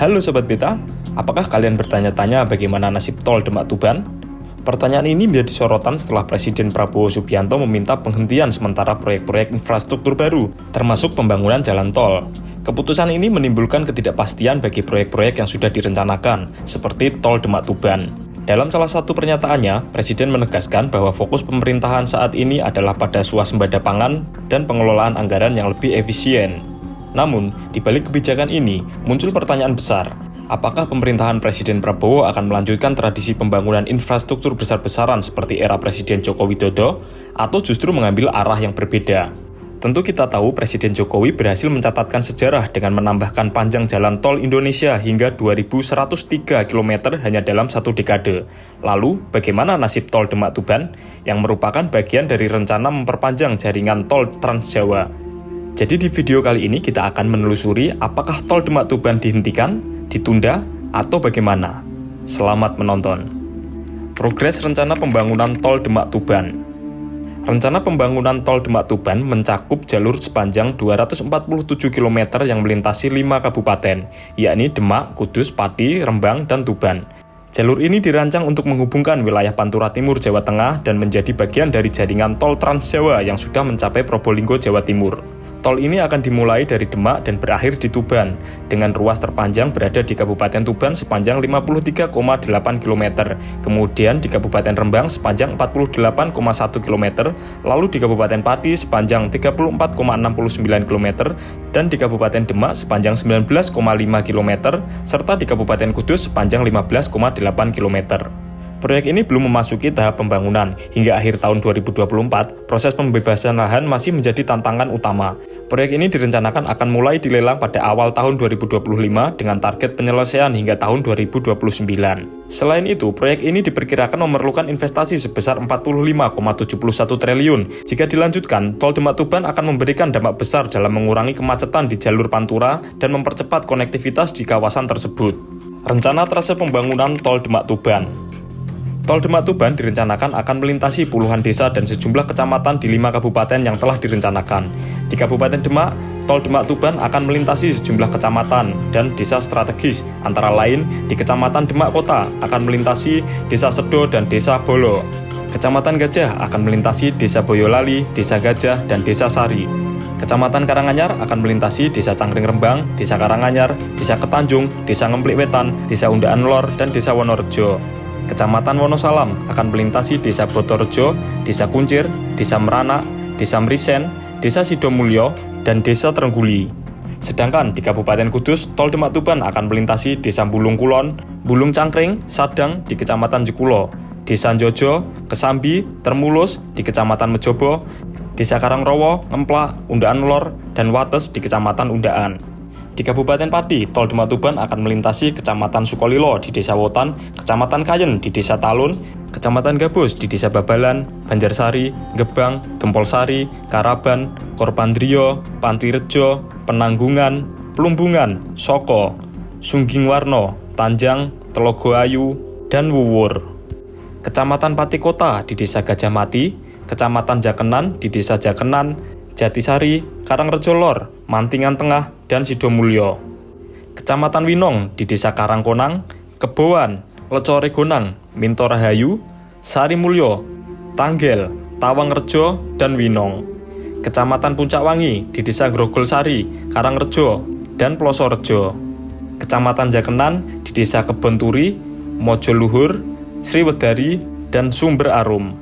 Halo Sobat Beta, apakah kalian bertanya-tanya bagaimana nasib tol Demak-Tuban? Pertanyaan ini menjadi sorotan setelah Presiden Prabowo Subianto meminta penghentian sementara proyek-proyek infrastruktur baru, termasuk pembangunan jalan tol. Keputusan ini menimbulkan ketidakpastian bagi proyek-proyek yang sudah direncanakan, seperti tol Demak-Tuban. Dalam salah satu pernyataannya, Presiden menegaskan bahwa fokus pemerintahan saat ini adalah pada swasembada pangan dan pengelolaan anggaran yang lebih efisien. Namun, di balik kebijakan ini, muncul pertanyaan besar. Apakah pemerintahan Presiden Prabowo akan melanjutkan tradisi pembangunan infrastruktur besar-besaran seperti era Presiden Joko Widodo, atau justru mengambil arah yang berbeda? Tentu kita tahu Presiden Jokowi berhasil mencatatkan sejarah dengan menambahkan panjang jalan tol Indonesia hingga 2103 km hanya dalam satu dekade. Lalu, bagaimana nasib tol Demak-Tuban, yang merupakan bagian dari rencana memperpanjang jaringan tol Trans Jawa? Jadi di video kali ini kita akan menelusuri apakah tol Demak-Tuban dihentikan, ditunda, atau bagaimana. Selamat menonton. Progres rencana pembangunan tol Demak-Tuban. Rencana pembangunan tol Demak-Tuban mencakup jalur sepanjang 247 km yang melintasi 5 kabupaten, yakni Demak, Kudus, Pati, Rembang, dan Tuban. Jalur ini dirancang untuk menghubungkan wilayah Pantura Timur, Jawa Tengah dan menjadi bagian dari jaringan tol Trans Jawa yang sudah mencapai Probolinggo, Jawa Timur. Tol ini akan dimulai dari Demak dan berakhir di Tuban, dengan ruas terpanjang berada di Kabupaten Tuban sepanjang 53,8 km, kemudian di Kabupaten Rembang sepanjang 48,1 km, lalu di Kabupaten Pati sepanjang 34,69 km, dan di Kabupaten Demak sepanjang 19,5 km, serta di Kabupaten Kudus sepanjang 15,8 km. Proyek ini belum memasuki tahap pembangunan. Hingga akhir tahun 2024, proses pembebasan lahan masih menjadi tantangan utama. Proyek ini direncanakan akan mulai dilelang pada awal tahun 2025 dengan target penyelesaian hingga tahun 2029. Selain itu, proyek ini diperkirakan memerlukan investasi sebesar 45,71 triliun. Jika dilanjutkan, tol Demak-Tuban akan memberikan dampak besar dalam mengurangi kemacetan di jalur Pantura dan mempercepat konektivitas di kawasan tersebut. Rencana trase pembangunan tol Demak-Tuban. Tol Demak-Tuban direncanakan akan melintasi puluhan desa dan sejumlah kecamatan di 5 kabupaten yang telah direncanakan. Di Kabupaten Demak, tol Demak-Tuban akan melintasi sejumlah kecamatan dan desa strategis, antara lain di Kecamatan Demak Kota akan melintasi Desa Sedo dan Desa Bolo. Kecamatan Gajah akan melintasi Desa Boyolali, Desa Gajah, dan Desa Sari. Kecamatan Karanganyar akan melintasi Desa Cangkring Rembang, Desa Karanganyar, Desa Ketanjung, Desa Ngemplik Wetan, Desa Undaan Lor, dan Desa Wonorejo. Kecamatan Wonosalam akan melintasi Desa Botorejo, Desa Kuncir, Desa Merana, Desa Mrisen, Desa Sidomulyo, dan Desa Trengguli. Sedangkan di Kabupaten Kudus, tol Demak-Tuban akan melintasi Desa Bulung Kulon, Bulung Cangkring, Sadang di Kecamatan Jekulo, Desa Jojo, Kesambi, Termulus di Kecamatan Mejobo, Desa Karangrowo, Ngemplak, Undaan Lor, dan Wates di Kecamatan Undaan. Di Kabupaten Pati, tol Demak-Tuban akan melintasi Kecamatan Sukolilo di Desa Wotan, Kecamatan Kayen di Desa Talun, Kecamatan Gabus di Desa Babalan, Banjarsari, Gebang, Gempolsari, Karaban, Korpandrio, Pantirejo, Penanggungan, Plumbungan, Soko, Sunggingwarno, Tanjang, Telogo Ayu, dan Wuwur. Kecamatan Pati Kota di Desa Gajah Mati, Kecamatan Jakenan di Desa Jakenan, Jatisari, Karangrejo Lor, Mantingan Tengah, dan Sidomulyo. Kecamatan Winong di Desa Karangkonang, Keboan, Lecore Gonang, Minto Rahayu, Sari Mulyo, Tanggel, Tawangrejo, dan Winong. Kecamatan Puncak Wangi di Desa Grogol Sari, Karangrejo, dan Plosorejo. Kecamatan Jakenan di Desa Kebonturi, Mojo Luhur, Sriwedari, dan Sumber Arum.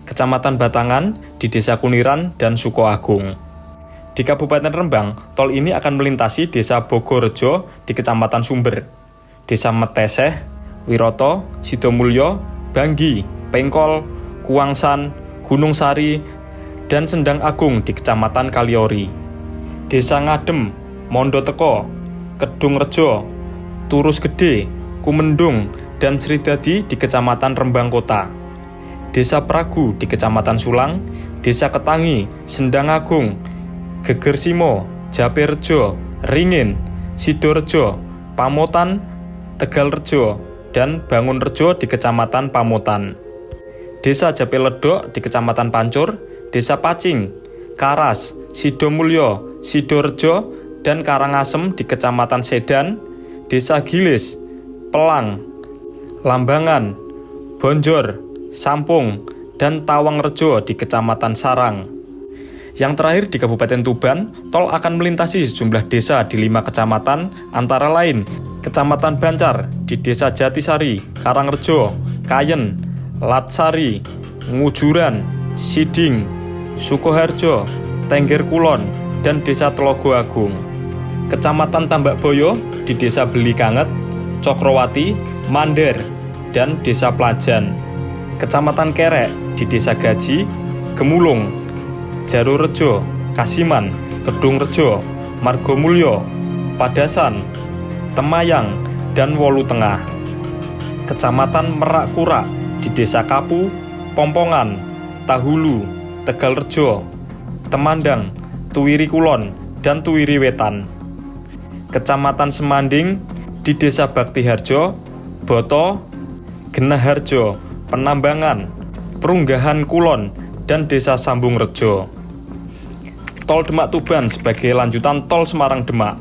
Kecamatan Batangan di Desa Kuniran dan Sukoagung. Di Kabupaten Rembang, tol ini akan melintasi Desa Bogorejo di Kecamatan Sumber, Desa Meteseh, Wiroto, Sidomulyo, Banggi, Pengkol, Kuangsan, Gunung Sari, dan Sendang Agung di Kecamatan Kaliori. Desa Ngadem, Mondoteko, Kedung Rejo, Turus Gede, Kumendung, dan Sridadi di Kecamatan Rembang Kota. Desa Pragu di Kecamatan Sulang, Desa Ketangi, Sendang Agung, Gegersimo, Japerejo, Ringin, Sidorejo, Pamotan, Tegalrejo, dan Bangunrejo di Kecamatan Pamotan. Desa Japeledok di Kecamatan Pancur, Desa Pacing, Karas, Sidomulyo, Sidorejo, dan Karangasem di Kecamatan Sedan, Desa Gilis, Pelang, Lambangan, Bonjor, Sampung, dan Tawangrejo di Kecamatan Sarang. Yang terakhir di Kabupaten Tuban, tol akan melintasi sejumlah desa di 5 kecamatan, antara lain Kecamatan Bancar di Desa Jatisari, Karangrejo, Kayen, Latsari, Ngujuran, Siding, Sukoharjo, Tengger Kulon, dan Desa Telogo Agung. Kecamatan Tambakboyo di Desa Belikanget, Cokrowati, Mandar, dan Desa Plajan. Kecamatan Kerek di Desa Gaji, Gemulung, Jarorejo, Kasiman, Kedungrejo, Margomulyo, Padasan, Temayang, dan Wolu Tengah. Kecamatan Merak Kurak di Desa Kapu, Pompongan, Tahulu, Tegalrejo, Temandang, Tuwiri Kulon, dan Tuwiri Wetan. Kecamatan Semanding di Desa Baktiharjo, Boto, Genaharjo, Penambangan, Perunggahan Kulon, dan Desa Sambungrejo. Tol Demak Tuban sebagai lanjutan Tol Semarang Demak.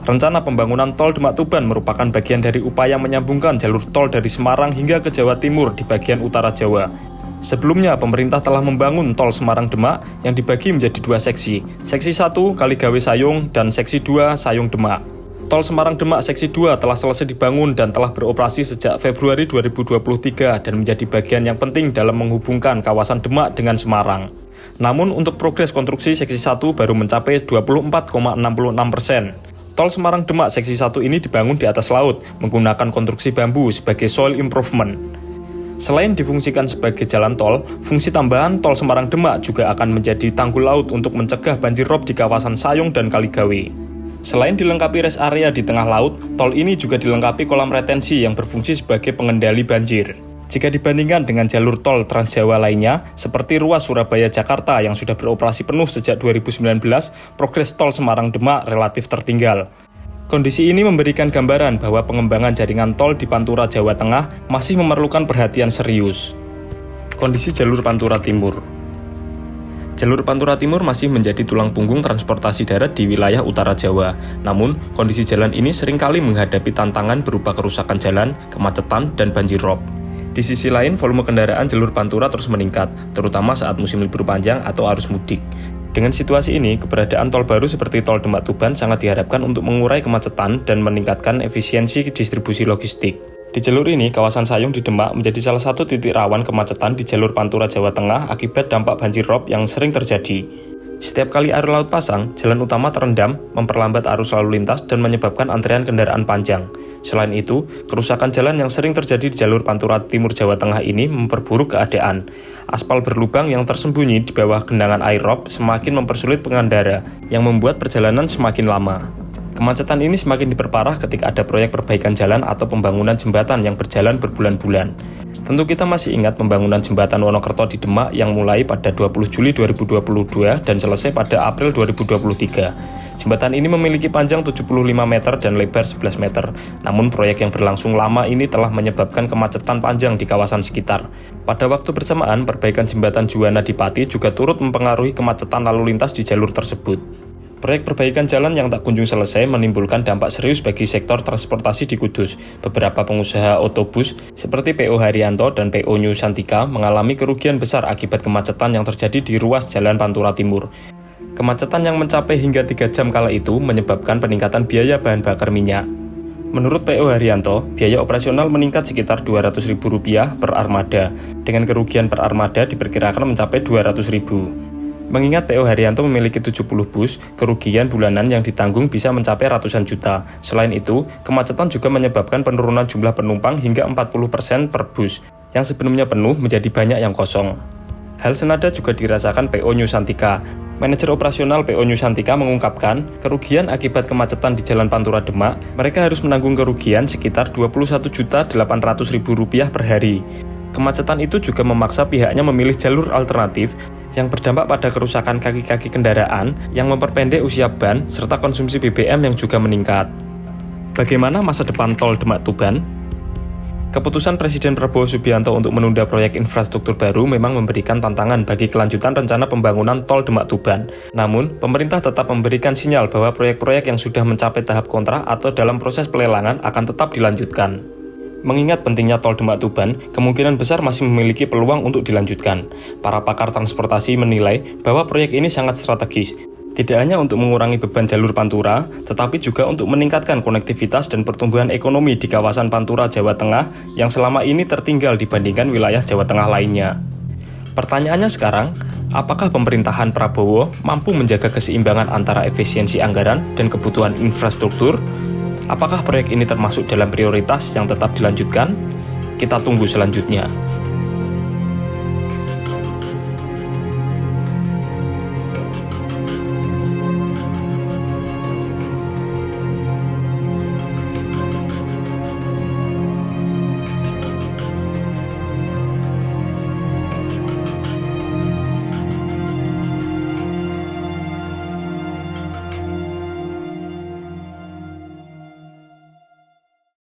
Rencana pembangunan Tol Demak Tuban merupakan bagian dari upaya menyambungkan jalur tol dari Semarang hingga ke Jawa Timur di bagian utara Jawa. Sebelumnya, pemerintah telah membangun Tol Semarang Demak yang dibagi menjadi 2 seksi. Seksi 1 Kaligawe Sayung dan Seksi 2 Sayung Demak. Tol Semarang Demak Seksi 2 telah selesai dibangun dan telah beroperasi sejak Februari 2023 dan menjadi bagian yang penting dalam menghubungkan kawasan Demak dengan Semarang. Namun untuk progres konstruksi Seksi 1 baru mencapai 24,66%. Tol Semarang Demak Seksi 1 ini dibangun di atas laut menggunakan konstruksi bambu sebagai soil improvement. Selain difungsikan sebagai jalan tol, fungsi tambahan Tol Semarang Demak juga akan menjadi tanggul laut untuk mencegah banjir rob di kawasan Sayung dan Kaligawe. Selain dilengkapi rest area di tengah laut, tol ini juga dilengkapi kolam retensi yang berfungsi sebagai pengendali banjir. Jika dibandingkan dengan jalur tol Trans Jawa lainnya, seperti ruas Surabaya-Jakarta yang sudah beroperasi penuh sejak 2019, progres Tol Semarang Demak relatif tertinggal. Kondisi ini memberikan gambaran bahwa pengembangan jaringan tol di Pantura, Jawa Tengah masih memerlukan perhatian serius. Kondisi jalur Pantura Timur. Jalur Pantura Timur masih menjadi tulang punggung transportasi darat di wilayah utara Jawa. Namun, kondisi jalan ini seringkali menghadapi tantangan berupa kerusakan jalan, kemacetan, dan banjir rob. Di sisi lain, volume kendaraan jalur Pantura terus meningkat, terutama saat musim libur panjang atau arus mudik. Dengan situasi ini, keberadaan tol baru seperti Tol Demak Tuban sangat diharapkan untuk mengurai kemacetan dan meningkatkan efisiensi distribusi logistik. Di jalur ini, kawasan Sayung di Demak menjadi salah satu titik rawan kemacetan di jalur Pantura Jawa Tengah akibat dampak banjir rob yang sering terjadi. Setiap kali air laut pasang, jalan utama terendam, memperlambat arus lalu lintas dan menyebabkan antrean kendaraan panjang. Selain itu, kerusakan jalan yang sering terjadi di jalur Pantura Timur Jawa Tengah ini memperburuk keadaan. Aspal berlubang yang tersembunyi di bawah genangan air rob semakin mempersulit pengendara, yang membuat perjalanan semakin lama. Kemacetan ini semakin diperparah ketika ada proyek perbaikan jalan atau pembangunan jembatan yang berjalan berbulan-bulan. Tentu kita masih ingat pembangunan jembatan Wonokerto di Demak yang mulai pada 20 Juli 2022 dan selesai pada April 2023. Jembatan ini memiliki panjang 75 meter dan lebar 11 meter. Namun proyek yang berlangsung lama ini telah menyebabkan kemacetan panjang di kawasan sekitar. Pada waktu bersamaan, perbaikan jembatan Juwana di Pati juga turut mempengaruhi kemacetan lalu lintas di jalur tersebut. Proyek perbaikan jalan yang tak kunjung selesai menimbulkan dampak serius bagi sektor transportasi di Kudus. Beberapa pengusaha otobus seperti PO Haryanto dan PO New Santika mengalami kerugian besar akibat kemacetan yang terjadi di ruas Jalan Pantura Timur. Kemacetan yang mencapai hingga 3 jam kala itu menyebabkan peningkatan biaya bahan bakar minyak. Menurut PO Haryanto, biaya operasional meningkat sekitar Rp200.000 per armada, dengan kerugian per armada diperkirakan mencapai Rp200.000. Mengingat PO Haryanto memiliki 70 bus, kerugian bulanan yang ditanggung bisa mencapai ratusan juta. Selain itu, kemacetan juga menyebabkan penurunan jumlah penumpang hingga 40% per bus, yang sebelumnya penuh menjadi banyak yang kosong. Hal senada juga dirasakan PO New Santika. Manajer operasional PO New Santika mengungkapkan, kerugian akibat kemacetan di Jalan Pantura Demak, mereka harus menanggung kerugian sekitar Rp21.800.000 per hari. Kemacetan itu juga memaksa pihaknya memilih jalur alternatif yang berdampak pada kerusakan kaki-kaki kendaraan yang memperpendek usia ban serta konsumsi BBM yang juga meningkat. Bagaimana masa depan Tol Demak Tuban? Keputusan Presiden Prabowo Subianto untuk menunda proyek infrastruktur baru memang memberikan tantangan bagi kelanjutan rencana pembangunan tol Demak-Tuban. Namun, pemerintah tetap memberikan sinyal bahwa proyek-proyek yang sudah mencapai tahap kontrak atau dalam proses pelelangan akan tetap dilanjutkan. Mengingat pentingnya tol Demak-Tuban, kemungkinan besar masih memiliki peluang untuk dilanjutkan. Para pakar transportasi menilai bahwa proyek ini sangat strategis, tidak hanya untuk mengurangi beban jalur Pantura, tetapi juga untuk meningkatkan konektivitas dan pertumbuhan ekonomi di kawasan Pantura, Jawa Tengah yang selama ini tertinggal dibandingkan wilayah Jawa Tengah lainnya. Pertanyaannya sekarang, apakah pemerintahan Prabowo mampu menjaga keseimbangan antara efisiensi anggaran dan kebutuhan infrastruktur? Apakah proyek ini termasuk dalam prioritas yang tetap dilanjutkan? Kita tunggu selanjutnya.